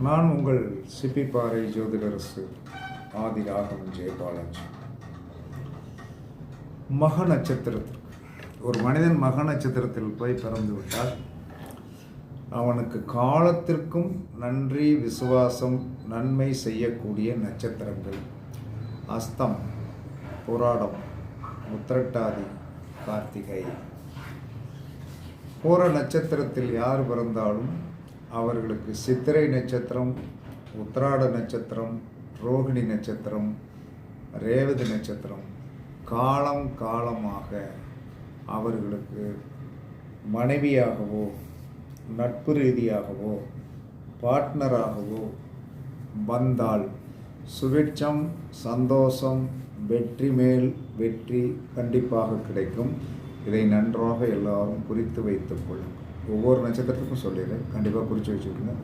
நான் உங்கள் சிப்பிப்பாறை ஜோதிடரசு ஆதி ராகவன் ஜெயபாலாஜி. மக நட்சத்திரத்திற்கு ஒரு மனிதன் மக நட்சத்திரத்தில் போய் பிறந்து விட்டால் அவனுக்கு காலத்திற்கும் நன்றி, விசுவாசம், நன்மை செய்யக்கூடிய நட்சத்திரங்கள் அஸ்தம், புராடம், உத்திரட்டாதி, கார்த்திகை. போகிற நட்சத்திரத்தில் யார் பிறந்தாலும் அவர்களுக்கு சித்திரை நட்சத்திரம், உத்திராட நட்சத்திரம், ரோகிணி நட்சத்திரம், ரேவதி நட்சத்திரம் காலம் காலமாக அவர்களுக்கு மனைவியாகவோ நட்பு ரீதியாகவோ பார்ட்னராகவோ வந்தால் சுபிட்சம், சந்தோஷம், வெற்றி மேல் வெற்றி கண்டிப்பாக கிடைக்கும். இதை நன்றாக எல்லாரும் குறித்து வைத்துக் கொள்ளுங்கள். ஒவ்வொரு நட்சத்திரத்துக்கும் சொல்லிடுறேன், கண்டிப்பாக குறித்து வச்சுக்கோங்க.